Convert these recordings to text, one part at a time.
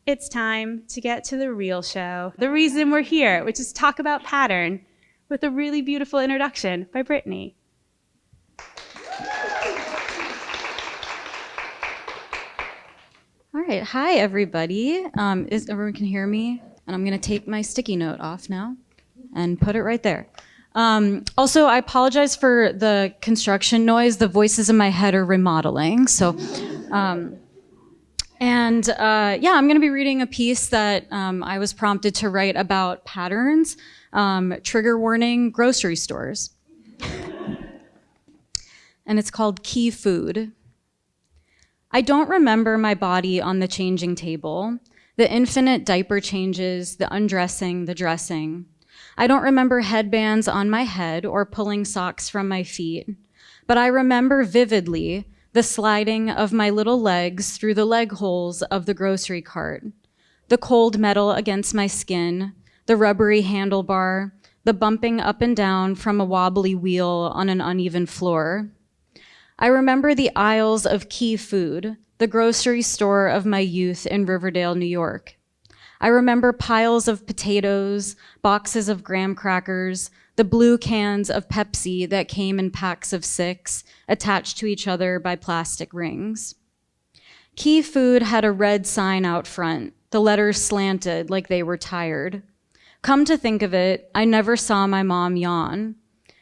It's time to get to the real show, the reason we're here, which is talk about pattern with a really beautiful introduction by Brittany. All right, hi everybody. Everyone can hear me? And I'm gonna take my sticky note off now and put it right there. Also, I apologize for the construction noise. The voices in my head are remodeling. I'm going to be reading a piece that I was prompted to write about patterns, trigger warning, grocery stores. And it's called Key Food. I don't remember my body on the changing table, the infinite diaper changes, the undressing, the dressing. I don't remember headbands on my head or pulling socks from my feet, but I remember vividly the sliding of my little legs through the leg holes of the grocery cart, the cold metal against my skin, the rubbery handlebar, the bumping up and down from a wobbly wheel on an uneven floor. I remember the aisles of Key Food, the grocery store of my youth in Riverdale, New York. I remember piles of potatoes, boxes of graham crackers, the blue cans of Pepsi that came in packs of 6, attached to each other by plastic rings. Key Food had a red sign out front, the letters slanted like they were tired. Come to think of it, I never saw my mom yawn.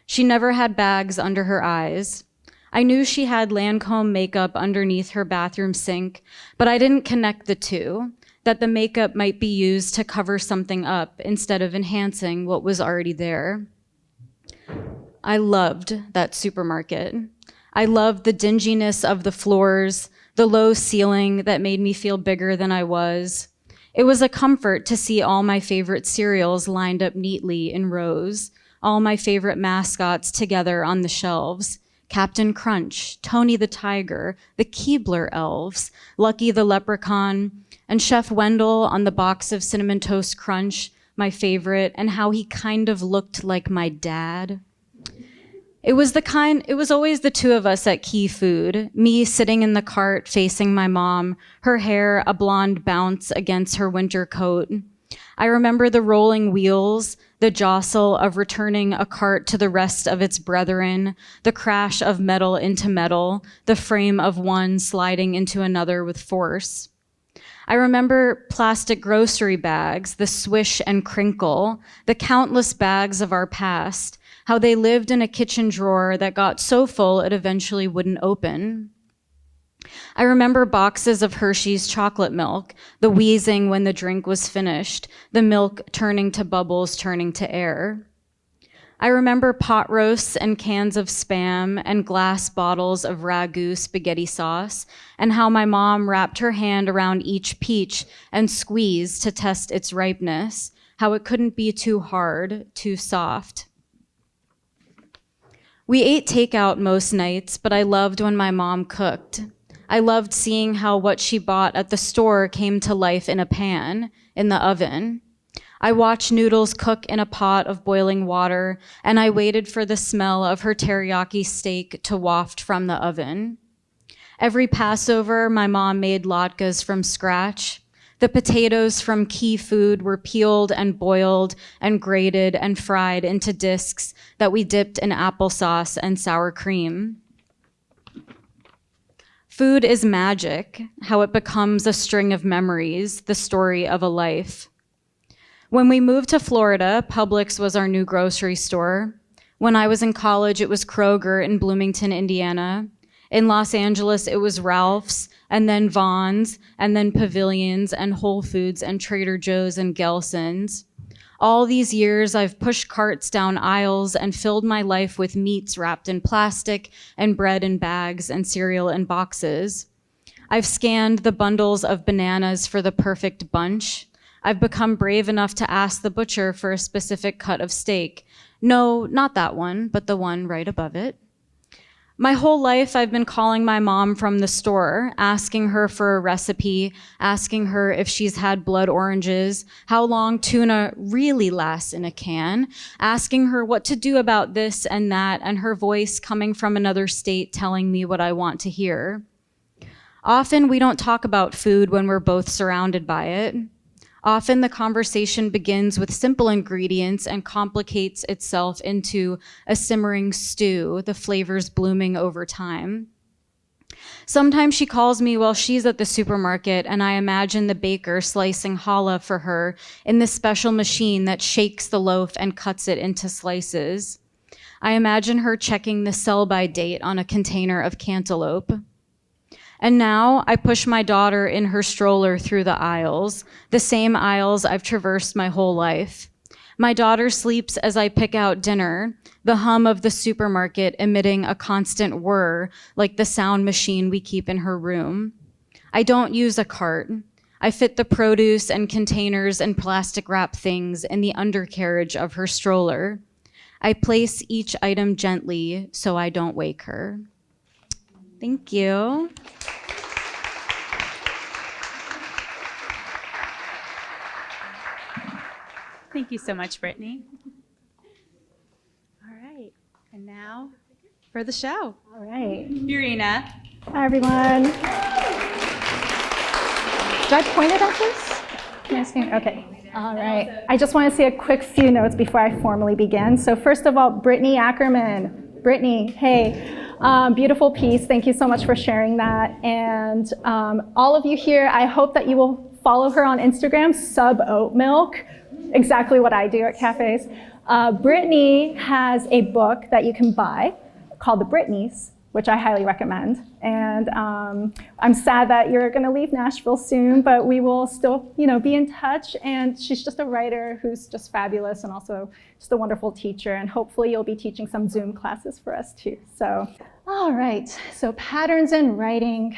She never had bags under her eyes. I knew she had Lancome makeup underneath her bathroom sink, but I didn't connect the two, that the makeup might be used to cover something up instead of enhancing what was already there. I loved that supermarket. I loved the dinginess of the floors, the low ceiling that made me feel bigger than I was. It was a comfort to see all my favorite cereals lined up neatly in rows, all my favorite mascots together on the shelves. Captain Crunch, Tony the Tiger, the Keebler elves, Lucky the Leprechaun, and Chef Wendell on the box of Cinnamon Toast Crunch, my favorite, and how he kind of looked like my dad. It was always the two of us at Key Food, me sitting in the cart facing my mom, her hair a blonde bounce against her winter coat. I remember the rolling wheels, the jostle of returning a cart to the rest of its brethren, the crash of metal into metal, the frame of one sliding into another with force. I remember plastic grocery bags, the swish and crinkle, the countless bags of our past, how they lived in a kitchen drawer that got so full it eventually wouldn't open. I remember boxes of Hershey's chocolate milk, the wheezing when the drink was finished, the milk turning to bubbles, turning to air. I remember pot roasts and cans of Spam and glass bottles of ragu spaghetti sauce, and how my mom wrapped her hand around each peach and squeezed to test its ripeness, how it couldn't be too hard, too soft. We ate takeout most nights, but I loved when my mom cooked. I loved seeing how what she bought at the store came to life in a pan, in the oven. I watched noodles cook in a pot of boiling water, and I waited for the smell of her teriyaki steak to waft from the oven. Every Passover, my mom made latkes from scratch. The potatoes from Key Food were peeled and boiled and grated and fried into discs that we dipped in applesauce and sour cream. Food is magic, how it becomes a string of memories, the story of a life. When we moved to Florida, Publix was our new grocery store. When I was in college, it was Kroger in Bloomington, Indiana. In Los Angeles, it was Ralph's, and then Vons, and then Pavilions, and Whole Foods, and Trader Joe's, and Gelson's. All these years, I've pushed carts down aisles and filled my life with meats wrapped in plastic, and bread in bags, and cereal in boxes. I've scanned the bundles of bananas for the perfect bunch. I've become brave enough to ask the butcher for a specific cut of steak. No, not that one, but the one right above it. My whole life, I've been calling my mom from the store, asking her for a recipe, asking her if she's had blood oranges, how long tuna really lasts in a can, asking her what to do about this and that, and her voice coming from another state telling me what I want to hear. Often we don't talk about food when we're both surrounded by it. Often the conversation begins with simple ingredients and complicates itself into a simmering stew, the flavors blooming over time. Sometimes she calls me while she's at the supermarket, and I imagine the baker slicing challah for her in this special machine that shakes the loaf and cuts it into slices. I imagine her checking the sell-by date on a container of cantaloupe. And now I push my daughter in her stroller through the aisles, the same aisles I've traversed my whole life. My daughter sleeps as I pick out dinner, the hum of the supermarket emitting a constant whir like the sound machine we keep in her room. I don't use a cart. I fit the produce and containers and plastic wrap things in the undercarriage of her stroller. I place each item gently so I don't wake her. Thank you. Thank you so much, Brittany. All right, and now for the show. All right. Yurina. Hi, everyone. Did I point it at this? Can I see? Okay. All right. I just want to say a quick few notes before I formally begin. So first of all, Brittany Ackerman. Brittany, hey. Beautiful piece. Thank you so much for sharing that. And all of you here, I hope that you will follow her on Instagram, Sub Oat Milk. Exactly what I do at cafes. Brittany has a book that you can buy called The Brittnys, which I highly recommend. And I'm sad that you're going to leave Nashville soon, but we will still, be in touch. And she's just a writer who's just fabulous and also just a wonderful teacher. And hopefully you'll be teaching some Zoom classes for us too. So, all right. So patterns in writing.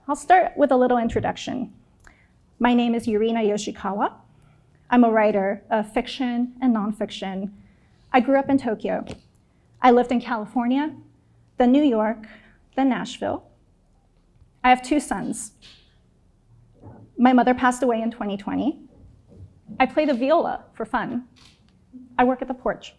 I'll start with a little introduction. My name is Yurina Yoshikawa. I'm a writer of fiction and nonfiction. I grew up in Tokyo. I lived in California, then New York, then Nashville. I have 2 sons. My mother passed away in 2020. I play the viola for fun. I work at the porch.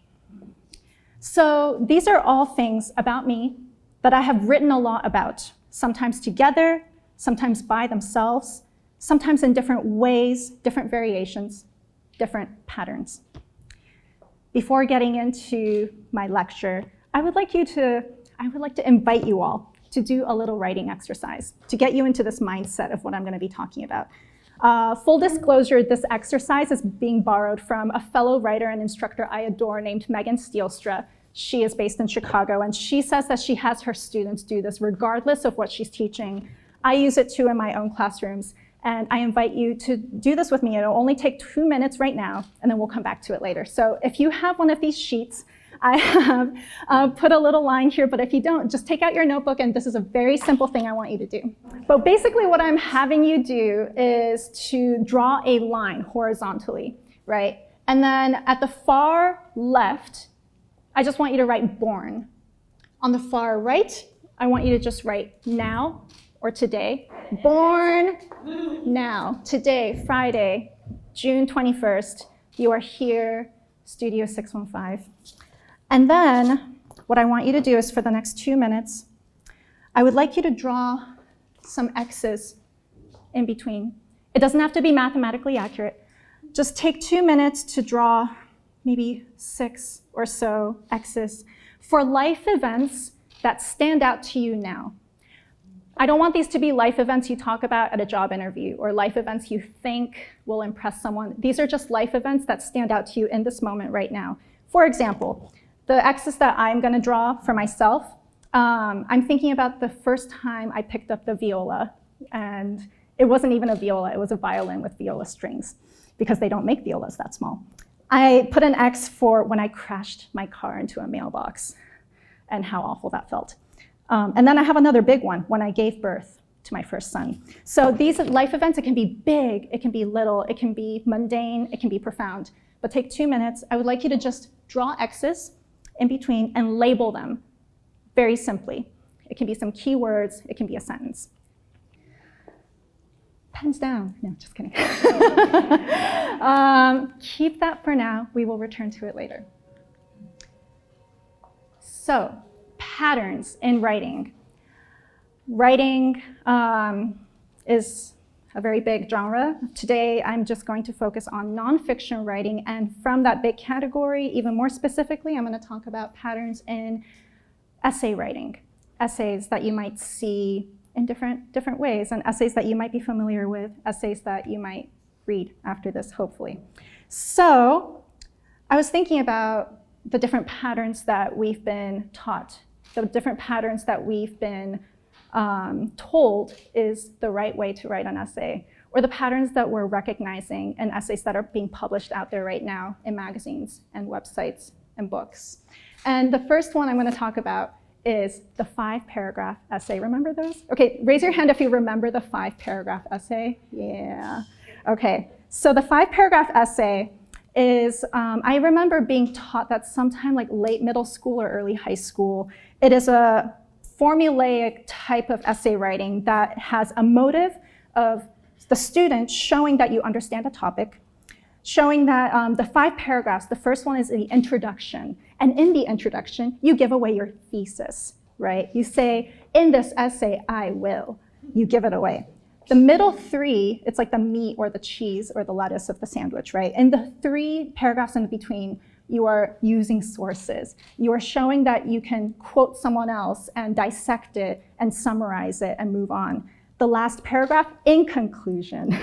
So these are all things about me that I have written a lot about, sometimes together, sometimes by themselves, sometimes in different ways, different variations, different patterns. Before getting into my lecture, I would like to invite you all to do a little writing exercise to get you into this mindset of what I'm going to be talking about. Full disclosure, this exercise is being borrowed from a fellow writer and instructor I adore named Megan Steelstra. She is based in Chicago, and she says that she has her students do this regardless of what she's teaching. I use it too in my own classrooms. And I invite you to do this with me. It'll only take 2 minutes right now, and then we'll come back to it later. So if you have one of these sheets, I have put a little line here, but if you don't, just take out your notebook, and this is a very simple thing I want you to do. But basically what I'm having you do is to draw a line horizontally, right? And then at the far left, I just want you to write born. On the far right, I want you to just write now or today. Born now, today, Friday, June 21st, you are here, Studio 615. And then what I want you to do is for the next 2 minutes, I would like you to draw some X's in between. It doesn't have to be mathematically accurate. Just take 2 minutes to draw maybe 6 or so X's for life events that stand out to you now. I don't want these to be life events you talk about at a job interview or life events you think will impress someone. These are just life events that stand out to you in this moment right now. For example, the X's that I'm going to draw for myself, I'm thinking about the first time I picked up the viola, and it wasn't even a viola, it was a violin with viola strings, because they don't make violas that small. I put an X for when I crashed my car into a mailbox and how awful that felt. And then I have another big one, when I gave birth to my first son. So these life events, it can be big, it can be little, it can be mundane, it can be profound. But take 2 minutes. I would like you to just draw X's in between and label them very simply. It can be some keywords, it can be a sentence. Pens down. No, just kidding. Keep that for now. We will return to it later. So, patterns in writing. Writing is a very big genre. Today, I'm just going to focus on nonfiction writing, and from that big category, even more specifically, I'm going to talk about patterns in essay writing, essays that you might see in different ways, and essays that you might be familiar with, essays that you might read after this, hopefully. So I was thinking about the different patterns that we've been taught, the different patterns that we've been told is the right way to write an essay, or the patterns that we're recognizing in essays that are being published out there right now in magazines and websites and books. And the first one I'm going to talk about is the 5-paragraph essay. Remember those? Okay, raise your hand if you remember the 5-paragraph essay. Yeah. Okay, so the 5-paragraph essay is, I remember being taught that sometime like late middle school or early high school. It is a formulaic type of essay writing that has a motive of the student showing that you understand a topic, showing that the 5 paragraphs, the first one is the introduction. And in the introduction, you give away your thesis, right? You say, in this essay, I will. You give it away. The middle 3, it's like the meat or the cheese or the lettuce of the sandwich, right? In the 3 paragraphs in between, you are using sources. You are showing that you can quote someone else and dissect it and summarize it and move on. The last paragraph, in conclusion,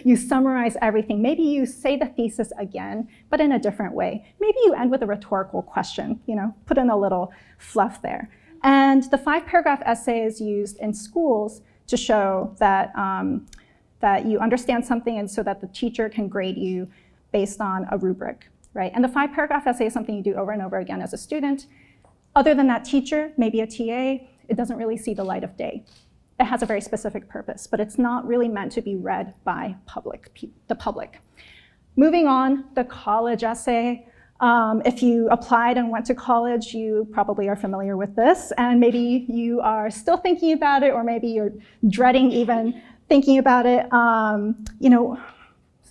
you summarize everything. Maybe you say the thesis again, but in a different way. Maybe you end with a rhetorical question, put in a little fluff there. And the 5-paragraph essay is used in schools to show that, that you understand something and so that the teacher can grade you based on a rubric. Right? And the 5-paragraph essay is something you do over and over again as a student. Other than that teacher, maybe a TA, it doesn't really see the light of day. It has a very specific purpose, but it's not really meant to be read by the public. Moving on, the college essay. If you applied and went to college, you probably are familiar with this, and maybe you are still thinking about it, or maybe you're dreading even thinking about it.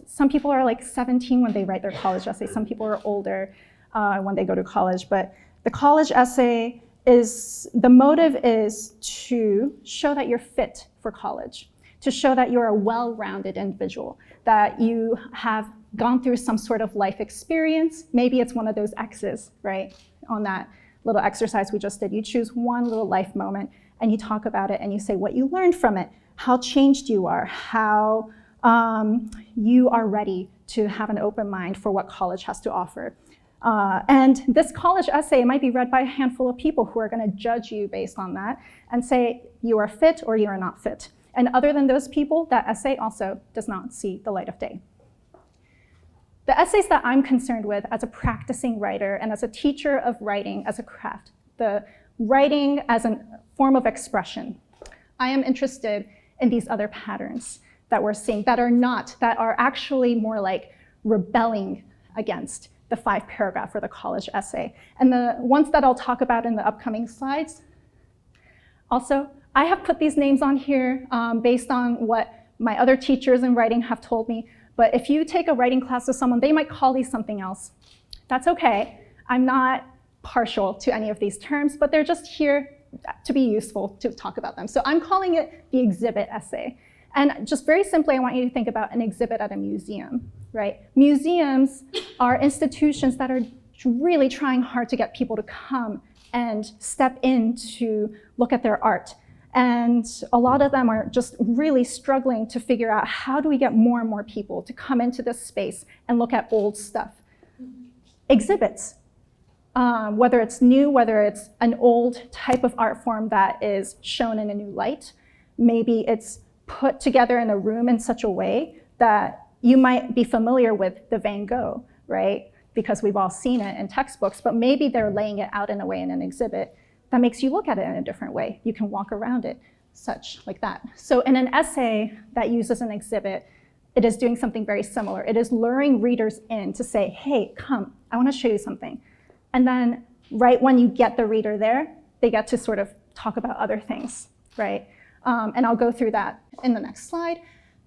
Some people are like 17 when they write their college essay. Some people are older when they go to college. But the college essay the motive is to show that you're fit for college, to show that you're a well-rounded individual, that you have gone through some sort of life experience. Maybe it's one of those X's, right? On that little exercise we just did. You choose one little life moment and you talk about it and you say what you learned from it, how changed you are, how you are ready to have an open mind for what college has to offer. And this college essay might be read by a handful of people who are going to judge you based on that and say you are fit or you are not fit. And other than those people, that essay also does not see the light of day. The essays that I'm concerned with as a practicing writer and as a teacher of writing as a craft, the writing as a form of expression, I am interested in these other patterns that we're seeing that are actually more like rebelling against the 5-paragraph or the college essay. And the ones that I'll talk about in the upcoming slides. Also, I have put these names on here based on what my other teachers in writing have told me. But if you take a writing class with someone, they might call these something else. That's okay. I'm not partial to any of these terms, but they're just here to be useful to talk about them. So I'm calling it the exhibit essay. And just very simply, I want you to think about an exhibit at a museum, right? Museums are institutions that are really trying hard to get people to come and step in to look at their art. And a lot of them are just really struggling to figure out how do we get more and more people to come into this space and look at old stuff. Exhibits, whether it's new, whether it's an old type of art form that is shown in a new light, maybe it's put together in a room in such a way that you might be familiar with the Van Gogh, right? Because we've all seen it in textbooks, but maybe they're laying it out in a way in an exhibit that makes you look at it in a different way. You can walk around it, such like that. So in an essay that uses an exhibit, it is doing something very similar. It is luring readers in to say, hey, come, I want to show you something. And then right when you get the reader there, they get to sort of talk about other things, right? And I'll go through that in the next slide.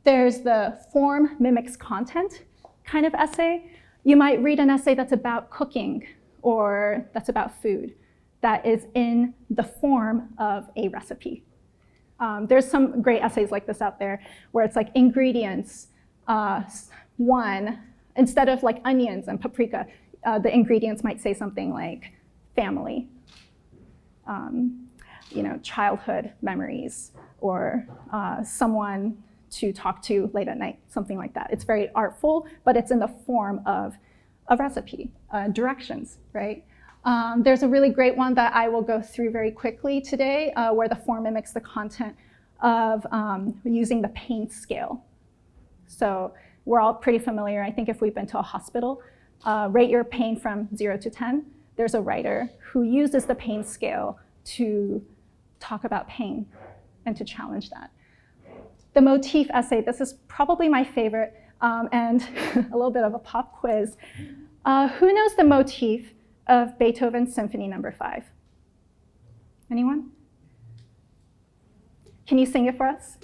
There's the form mimics content kind of essay. You might read an essay that's about cooking or that's about food that is in the form of a recipe. There's some great essays like this out there where it's like ingredients, one, instead of like onions and paprika, the ingredients might say something like family, childhood memories, or someone to talk to late at night, something like that. It's very artful, but it's in the form of a recipe, directions, right? There's a really great one that I will go through very quickly today, where the form mimics the content of using the pain scale. So we're all pretty familiar, I think if we've been to a hospital, rate your pain from 0 to 10. There's a writer who uses the pain scale to talk about pain and to challenge that. The motif essay, this is probably my favorite, and a little bit of a pop quiz. Who knows the motif of Beethoven's Symphony No. 5? Anyone? Can you sing it for us?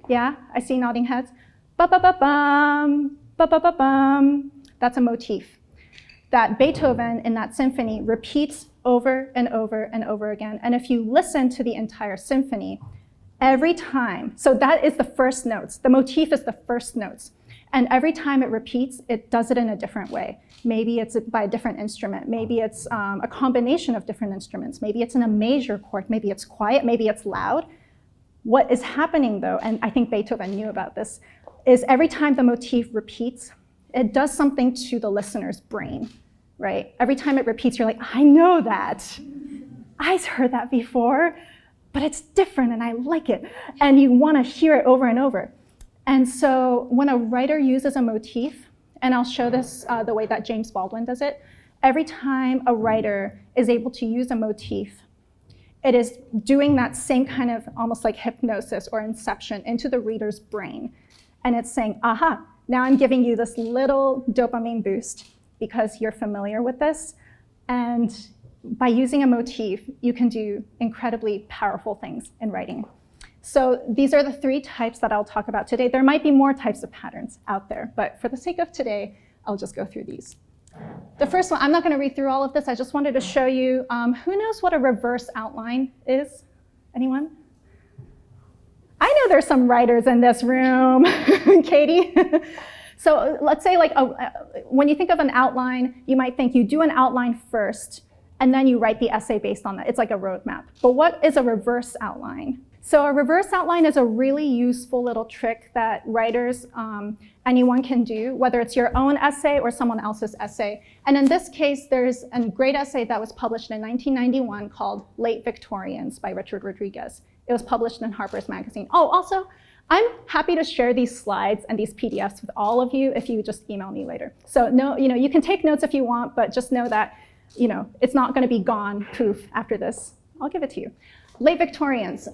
Yeah, I see nodding heads. Ba-ba-ba-bum, ba-ba-ba-bum. That's a motif that Beethoven in that symphony repeats over and over and over again. And if you listen to the entire symphony, every time, so that is the first notes. The motif is the first notes. And every time it repeats, it does it in a different way. Maybe it's by a different instrument. Maybe it's a combination of different instruments. Maybe it's in a major chord. Maybe it's quiet. Maybe it's loud. What is happening, though, and I think Beethoven knew about this, is every time the motif repeats, it does something to the listener's brain, right? Every time it repeats, you're like, I know that. I've heard that before, but it's different and I like it. And you want to hear it over and over. And so when a writer uses a motif, and I'll show this the way that James Baldwin does it, every time a writer is able to use a motif, it is doing that same kind of almost like hypnosis or inception into the reader's brain. And it's saying, aha, now I'm giving you this little dopamine boost because you're familiar with this. And by using a motif, you can do incredibly powerful things in writing. So these are the 3 types that I'll talk about today. There might be more types of patterns out there, but for the sake of today, I'll just go through these. The first one, I'm not going to read through all of this. I just wanted to show you, who knows what a reverse outline is? Anyone? I know there's some writers in this room. Katie? So let's say when you think of an outline, you might think you do an outline first, and then you write the essay based on that. It's like a roadmap. But what is a reverse outline? So a reverse outline is a really useful little trick that writers, anyone can do, whether it's your own essay or someone else's essay. And in this case, there's a great essay that was published in 1991 called Late Victorians by Richard Rodriguez. It was published in Harper's Magazine. Oh, also, I'm happy to share these slides and these PDFs with all of you if you just email me later. So no, you can take notes if you want, but just know that it's not going to be gone, poof, after this. I'll give it to you. Late Victorians.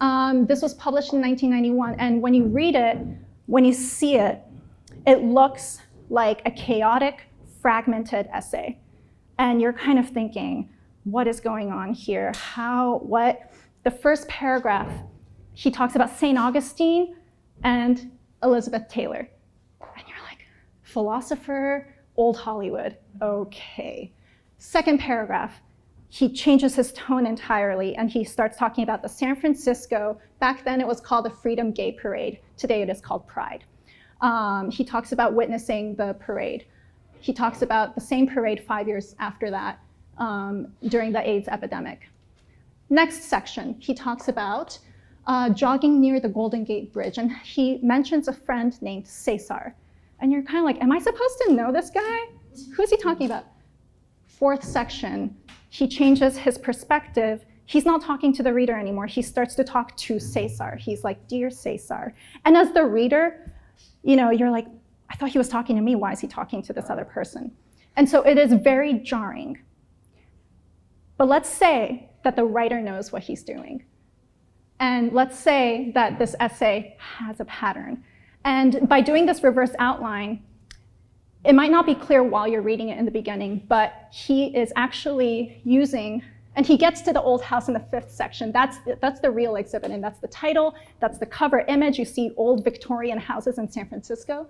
This was published in 1991, and when you read it, when you see it, it looks like a chaotic, fragmented essay. And you're kind of thinking, what is going on here? What? The first paragraph, he talks about St. Augustine and Elizabeth Taylor. And you're like, philosopher, old Hollywood, okay. Second paragraph, he changes his tone entirely and he starts talking about the San Francisco, back then it was called the Freedom Gay Parade. Today it is called Pride. He talks about witnessing the parade. He talks about the same parade 5 years after that during the AIDS epidemic. Next section, he talks about jogging near the Golden Gate Bridge, and he mentions a friend named Cesar. And you're kind of like, am I supposed to know this guy? Who's he talking about? Fourth section, he changes his perspective. He's not talking to the reader anymore. He starts to talk to Cesar. He's like, dear Cesar. And as the reader, you're like, I thought he was talking to me. Why is he talking to this other person? And so it is very jarring. But let's say that the writer knows what he's doing. And let's say that this essay has a pattern. And by doing this reverse outline, it might not be clear while you're reading it in the beginning, but he is actually using, and he gets to the old house in the 5th section. That's the real exhibit, and that's the title, that's the cover image. You see old Victorian houses in San Francisco,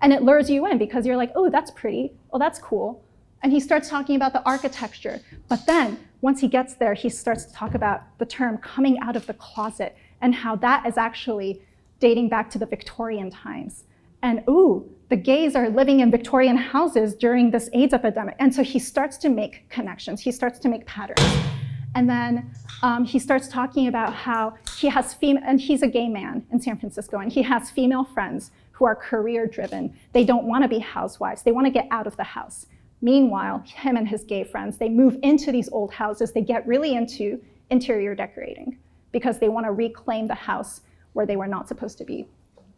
and it lures you in because you're like, oh, that's pretty, oh, that's cool. And he starts talking about the architecture. But then, once he gets there, he starts to talk about the term coming out of the closet and how that is actually dating back to the Victorian times. And the gays are living in Victorian houses during this AIDS epidemic. And so he starts to make connections. He starts to make patterns. And then he starts talking about how he has and he's a gay man in San Francisco, and he has female friends who are career-driven. They don't want to be housewives. They want to get out of the house. Meanwhile, him and his gay friends, they move into these old houses. They get really into interior decorating because they want to reclaim the house where they were not supposed to be.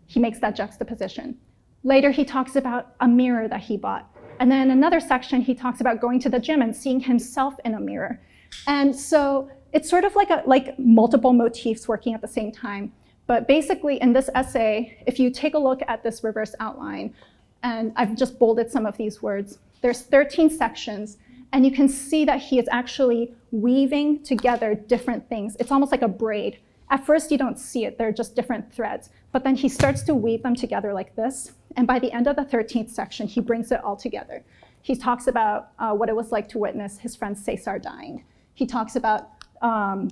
He makes that juxtaposition. Later, he talks about a mirror that he bought. And then in another section, he talks about going to the gym and seeing himself in a mirror. And so it's sort of like multiple motifs working at the same time. But basically, in this essay, if you take a look at this reverse outline, and I've just bolded some of these words, there's 13 sections, and you can see that he is actually weaving together different things. It's almost like a braid. At first, you don't see it. They're just different threads. But then he starts to weave them together like this. And by the end of the 13th section, he brings it all together. He talks about what it was like to witness his friend Cesar dying. He talks about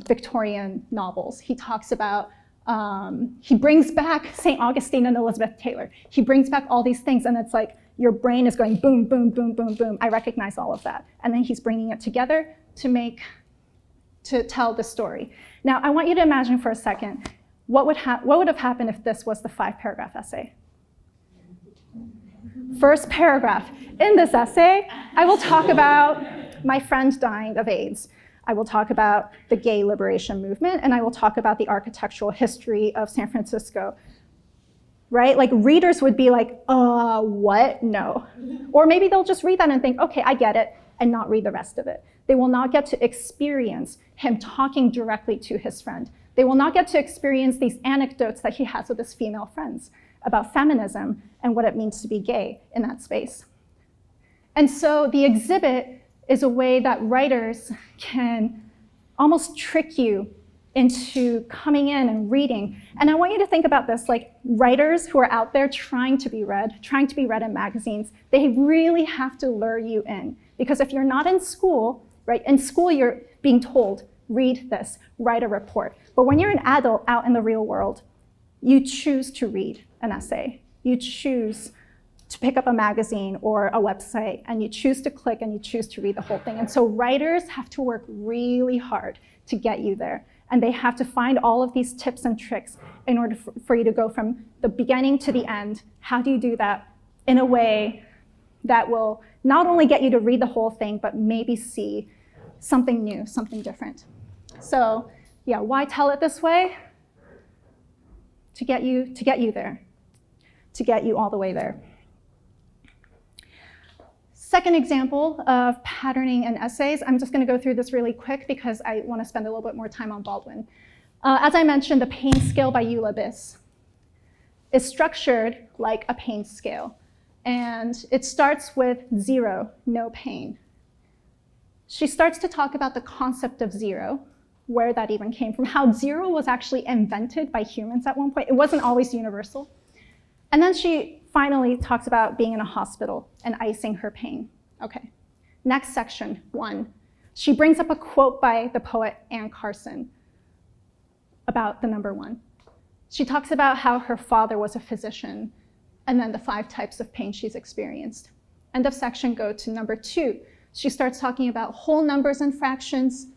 Victorian novels. He talks about, he brings back St. Augustine and Elizabeth Taylor. He brings back all these things, and it's like your brain is going boom, boom, boom, boom, boom. I recognize all of that. And then he's bringing it together to tell the story. Now, I want you to imagine for a second, what would have happened if this was the 5-paragraph essay? First paragraph. In this essay, I will talk about my friend dying of AIDS. I will talk about the gay liberation movement, and I will talk about the architectural history of San Francisco. Right? Like, readers would be like, what? No. Or maybe they'll just read that and think, okay, I get it, and not read the rest of it. They will not get to experience him talking directly to his friend. They will not get to experience these anecdotes that he has with his female friends about feminism and what it means to be gay in that space. And so the exhibit is a way that writers can almost trick you into coming in and reading. And I want you to think about this, like writers who are out there trying to be read in magazines, they really have to lure you in. Because if you're not in school, right, in school you're being told, read this, write a report. But when you're an adult out in the real world, you choose to read an essay. You choose to pick up a magazine or a website, and you choose to click and you choose to read the whole thing. And so writers have to work really hard to get you there. And they have to find all of these tips and tricks in order for you to go from the beginning to the end. How do you do that in a way that will not only get you to read the whole thing, but maybe see something new, something different? So yeah, why tell it this way? To get you there, to get you all the way there. Second example of patterning in essays, I'm just going to go through this really quick because I want to spend a little bit more time on Baldwin. As I mentioned, the pain scale by Eula Biss is structured like a pain scale. And it starts with 0, no pain. She starts to talk about the concept of 0, where that even came from, how 0 was actually invented by humans at one point. It wasn't always universal. And then she finally talks about being in a hospital and icing her pain. Okay, next section, 1. She brings up a quote by the poet Anne Carson about the number 1. She talks about how her father was a physician and then the 5 types of pain she's experienced. End of section, go to number 2. She starts talking about whole numbers and fractions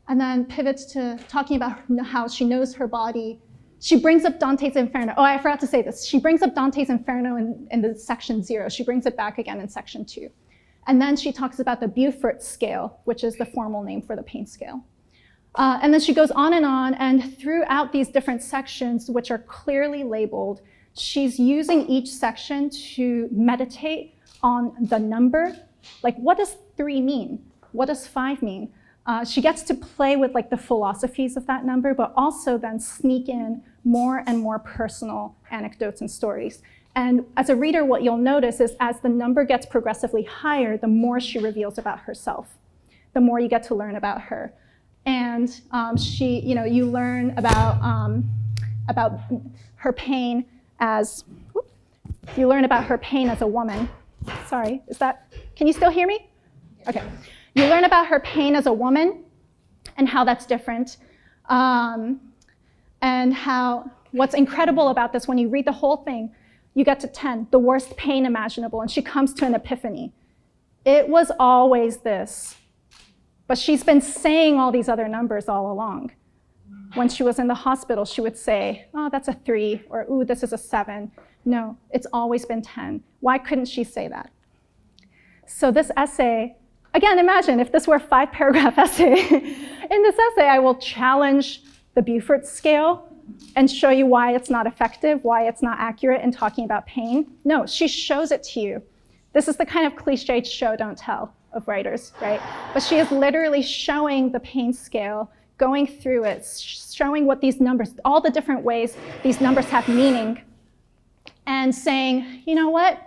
and then pivots to talking about how she knows her body. She brings up Dante's Inferno. Oh, I forgot to say this. She brings up Dante's Inferno in the section 0. She brings it back again in section 2. And then she talks about the Beaufort scale, which is the formal name for the pain scale. And then she goes on, and throughout these different sections, which are clearly labeled, she's using each section to meditate on the number. Like, what does 3 mean? What does 5 mean? She gets to play with like the philosophies of that number, but also then sneak in more and more personal anecdotes and stories. And as a reader, what you'll notice is as the number gets progressively higher, the more she reveals about herself, the more you get to learn about her. And you learn about her pain as, you learn about her pain as a woman. Sorry, can you still hear me? Okay. You learn about her pain as a woman and how that's different. And how what's incredible about this, when you read the whole thing, you get to 10, the worst pain imaginable, and she comes to an epiphany. It was always this. But she's been saying all these other numbers all along. When she was in the hospital, she would say, oh, that's a 3, or ooh, this is a 7. No, it's always been 10. Why couldn't she say that? So this essay, again, imagine if this were a 5-paragraph essay. In this essay, I will challenge the Beaufort scale and show you why it's not effective, why it's not accurate in talking about pain. No, she shows it to you. This is the kind of cliched show, don't tell of writers, right? But she is literally showing the pain scale, going through it, showing what these numbers, all the different ways these numbers have meaning, and saying, you know what?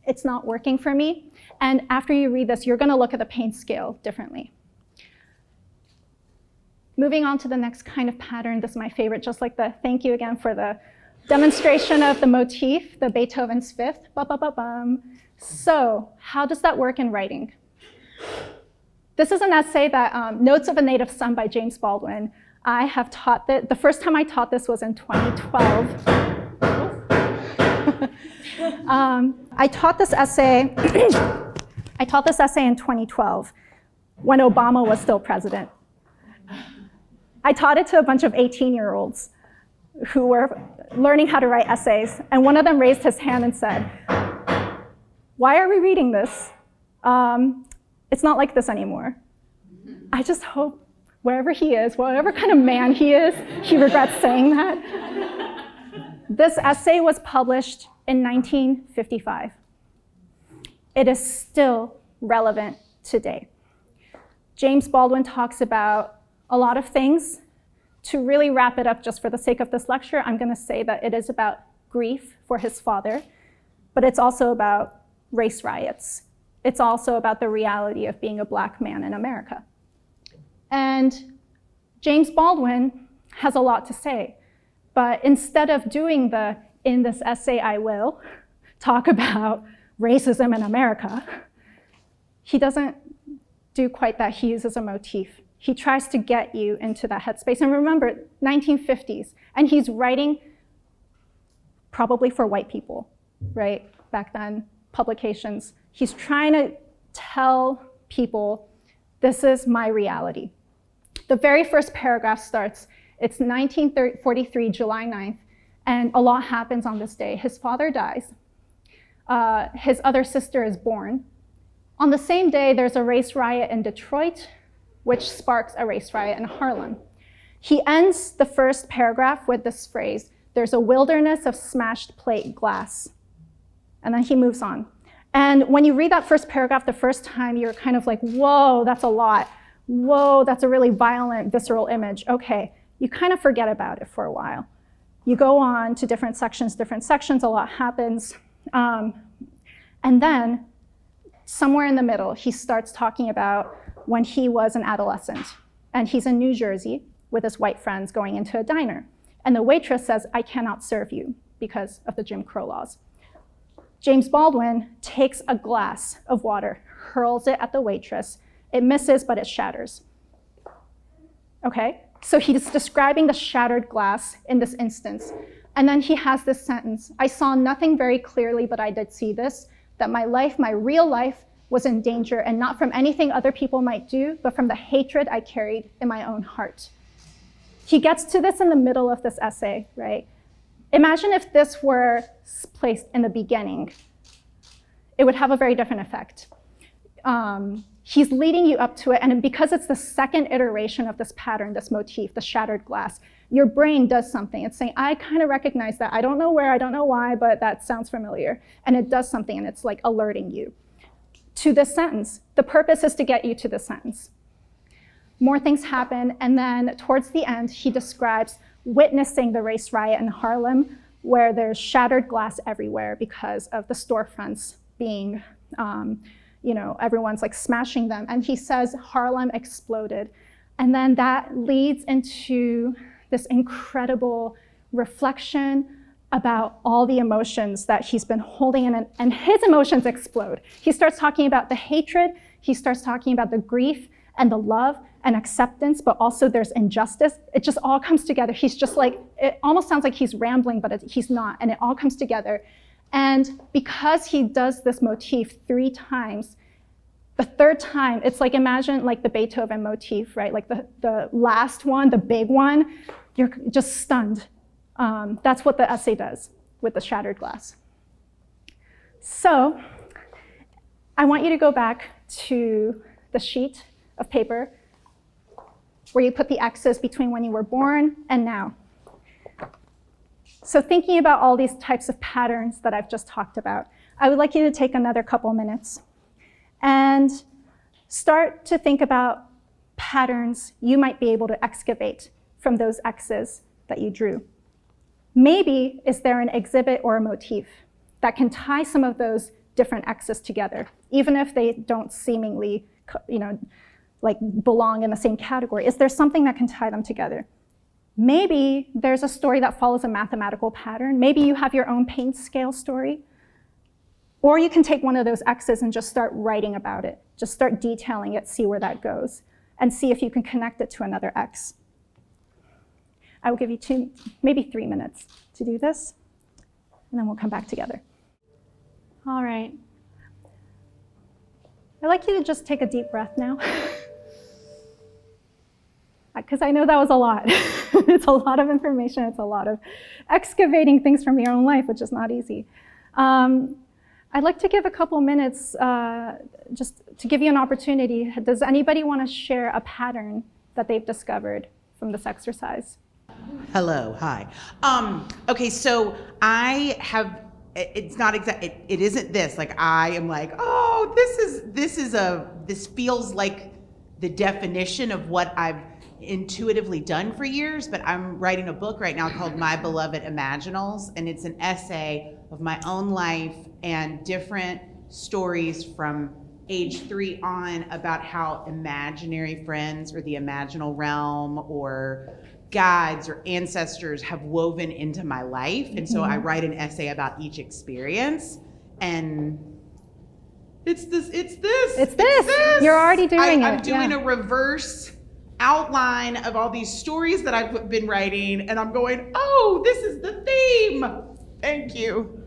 It's not working for me. And after you read this, you're gonna look at the pain scale differently. Moving on to the next kind of pattern, this is my favorite, just like the thank you again for the demonstration of the motif, the Beethoven's Fifth. Ba-ba-ba-bum. So how does that work in writing? This is an essay that, Notes of a Native Son by James Baldwin. I have taught that, the first time I taught this was in 2012. I taught this essay in 2012 when Obama was still president. I taught it to a bunch of 18-year-olds who were learning how to write essays, and one of them raised his hand and said, why are we reading this? It's not like this anymore. I just hope wherever he is, whatever kind of man he is, he regrets saying that. This essay was published in 1955. It is still relevant today. James Baldwin talks about a lot of things. To really wrap it up just for the sake of this lecture, I'm going to say that it is about grief for his father, but it's also about race riots. It's also about the reality of being a Black man in America. And James Baldwin has a lot to say, but instead of doing the, in this essay I will, talk about racism in America, he doesn't do quite that. He uses a motif. He tries to get you into that headspace. And remember, 1950s, and he's writing probably for white people, right? Back then, publications. He's trying to tell people, this is my reality. The very first paragraph starts, it's 1943, July 9th, and a lot happens on this day. His father dies. His other sister is born. On the same day, there's a race riot in Detroit, which sparks a race riot in Harlem. He ends the first paragraph with this phrase, there's a wilderness of smashed plate glass. And then he moves on. And when you read that first paragraph the first time, you're kind of like, whoa, that's a lot. Whoa, that's a really violent, visceral image. Okay, you kind of forget about it for a while. You go on to different sections, a lot happens. And then somewhere in the middle, he starts talking about when he was an adolescent, and he's in New Jersey with his white friends going into a diner. And the waitress says, I cannot serve you because of the Jim Crow laws. James Baldwin takes a glass of water, hurls it at the waitress. It misses, but it shatters. Okay, so he's describing the shattered glass in this instance. And then he has this sentence, I saw nothing very clearly, but I did see this, that my life, my real life, was in danger, and not from anything other people might do, but from the hatred I carried in my own heart. He gets to this in the middle of this essay, right? Imagine if this were placed in the beginning. It would have a very different effect. He's leading you up to it, and because it's the second iteration of this pattern, this motif, the shattered glass, your brain does something. It's saying, I kind of recognize that. I don't know where, I don't know why, but that sounds familiar. And it does something, and it's like alerting you to this sentence. The purpose is to get you to this sentence. More things happen, and then towards the end, he describes witnessing the race riot in Harlem, where there's shattered glass everywhere because of the storefronts being, everyone's like smashing them. And he says Harlem exploded. And then that leads into this incredible reflection about all the emotions that he's been holding in, and his emotions explode. He starts talking about the hatred he starts talking about the grief and the love and acceptance, but also there's injustice. It just all comes together. He's just like, it almost sounds like he's rambling, but he's not, and it all comes together. And because he does this motif 3 times, the 3rd time, it's like, imagine like the Beethoven motif, right? Like the last one, the big one, you're just stunned. That's what the essay does with the shattered glass. So I want you to go back to the sheet of paper where you put the X's between when you were born and now. So thinking about all these types of patterns that I've just talked about, I would like you to take another couple minutes and start to think about patterns you might be able to excavate from those X's that you drew. Maybe is there an exhibit or a motif that can tie some of those different X's together, even if they don't seemingly, like belong in the same category? Is there something that can tie them together? Maybe there's a story that follows a mathematical pattern. Maybe you have your own paint scale story. Or you can take one of those X's and just start writing about it. Just start detailing it, see where that goes, and see if you can connect it to another X. I will give you 2, maybe 3 minutes to do this, and then we'll come back together. All right. I'd like you to just take a deep breath now, because I know that was a lot. It's a lot of information. It's a lot of excavating things from your own life, which is not easy. I'd like to give a couple minutes just to give you an opportunity. Does anybody want to share a pattern that they've discovered from this exercise? Hello, hi. Okay, so I have, it's not exact, it isn't this. Like I am like, oh, this feels like the definition of what I've intuitively done for years, but I'm writing a book right now called My Beloved Imaginals, and it's an essay of my own life and different stories from age 3 on about how imaginary friends or the imaginal realm or guides or ancestors have woven into my life. And so I write an essay about each experience, and it's this. You're already doing it. I'm doing a reverse outline of all these stories that I've been writing, and I'm going, oh, this is the theme. Thank you.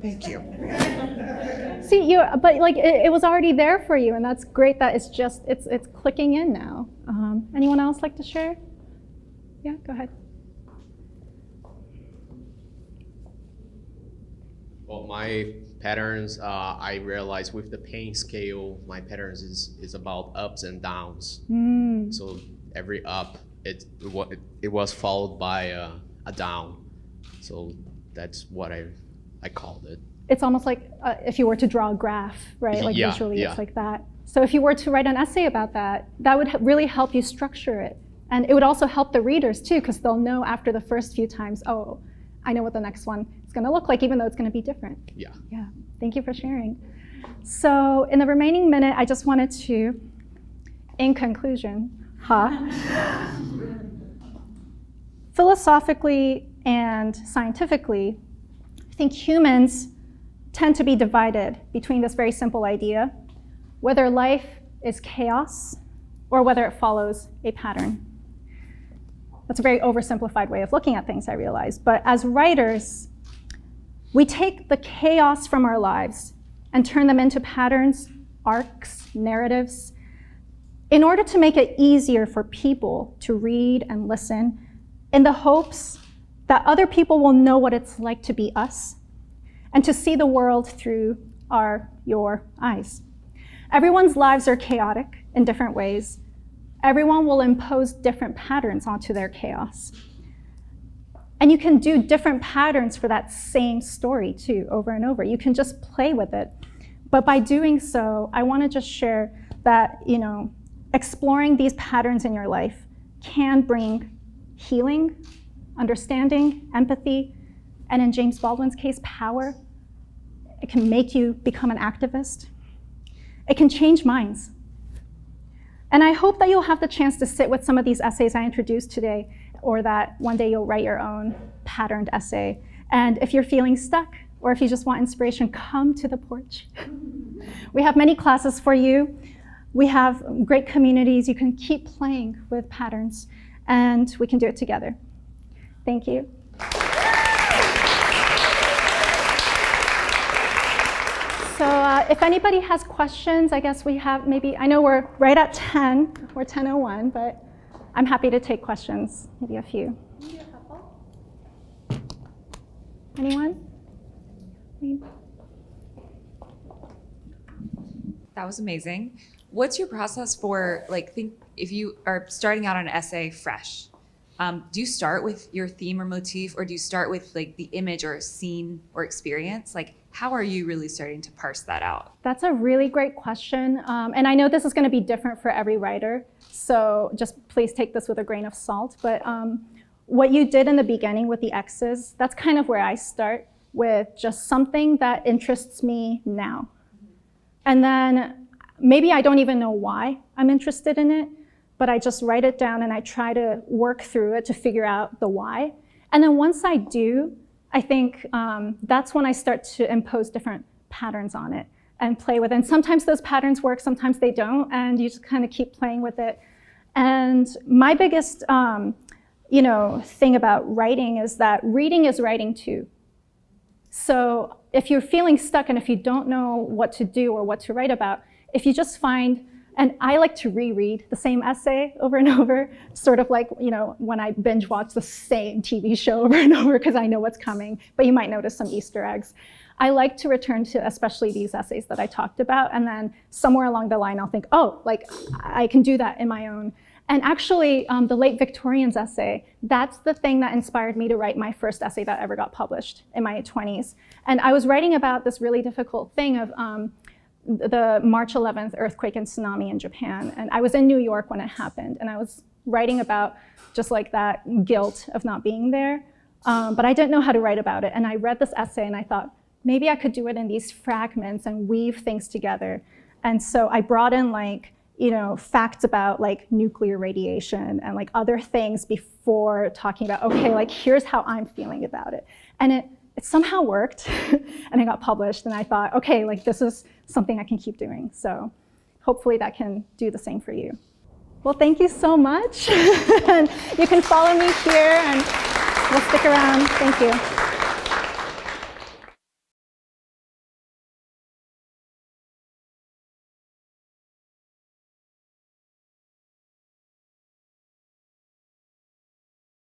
See, but like it was already there for you, and that's great that it's clicking in now. Anyone else like to share? Yeah, go ahead. Well, my patterns, I realized with the pain scale, my patterns is about ups and downs. So every up, it was followed by a down. So that's what I called it. It's almost like if you were to draw a graph, right? Like visually, it's like that. So if you were to write an essay about that, that would really help you structure it. And it would also help the readers too, because they'll know after the first few times, oh, I know what the next one is going to look like, even though it's going to be different. Yeah. Thank you for sharing. So in the remaining minute, I just wanted to, in conclusion, philosophically and scientifically, I think humans tend to be divided between this very simple idea, whether life is chaos or whether it follows a pattern. That's a very oversimplified way of looking at things, I realize. But as writers, we take the chaos from our lives and turn them into patterns, arcs, narratives, in order to make it easier for people to read and listen, in the hopes that other people will know what it's like to be us and to see the world through your eyes. Everyone's lives are chaotic in different ways. Everyone will impose different patterns onto their chaos. And you can do different patterns for that same story too, over and over. You can just play with it. But by doing so, I want to just share that, exploring these patterns in your life can bring healing, understanding, empathy, and in James Baldwin's case, power. It can make you become an activist. It can change minds. And I hope that you'll have the chance to sit with some of these essays I introduced today, or that one day you'll write your own patterned essay. And if you're feeling stuck, or if you just want inspiration, come to the porch. We have many classes for you. we have great communities. You can keep playing with patterns, and we can do it together. Thank you. So if anybody has questions, I guess we have maybe, I know we're right at 10, we're 10:01, but I'm happy to take questions, maybe a few. Maybe a couple. Anyone? That was amazing. What's your process for, like, if you are starting out on an essay fresh, do you start with your theme or motif, or do you start with like the image or scene or experience? Like, how are you really starting to parse that out? That's a really great question. And I know this is going to be different for every writer, so just please take this with a grain of salt. But what you did in the beginning with the X's, that's kind of where I start, with just something that interests me now. And then maybe I don't even know why I'm interested in it, but I just write it down and I try to work through it to figure out the why. And then once I do, I think that's when I start to impose different patterns on it and play with it. And sometimes those patterns work, sometimes they don't, and you just kind of keep playing with it. And my biggest thing about writing is that reading is writing too. So if you're feeling stuck and if you don't know what to do or what to write about, if you just find, and I like to reread the same essay over and over, sort of like, when I binge watch the same TV show over and over because I know what's coming, but you might notice some Easter eggs. I like to return to especially these essays that I talked about, and then somewhere along the line I'll think, oh, like I can do that in my own. And actually, the late Victorians essay, that's the thing that inspired me to write my first essay that ever got published in my 20s. And I was writing about this really difficult thing of the March 11th earthquake and tsunami in Japan. And I was in New York when it happened, and I was writing about just like that guilt of not being there. But I didn't know how to write about it. And I read this essay and I thought, maybe I could do it in these fragments and weave things together. And so I brought in facts about like nuclear radiation and like other things before talking about, okay, like here's how I'm feeling about it. And it somehow worked and it got published, and I thought, okay, like this is something I can keep doing. So hopefully that can do the same for you. Well, thank you so much. And you can follow me here and we'll stick around. Thank you.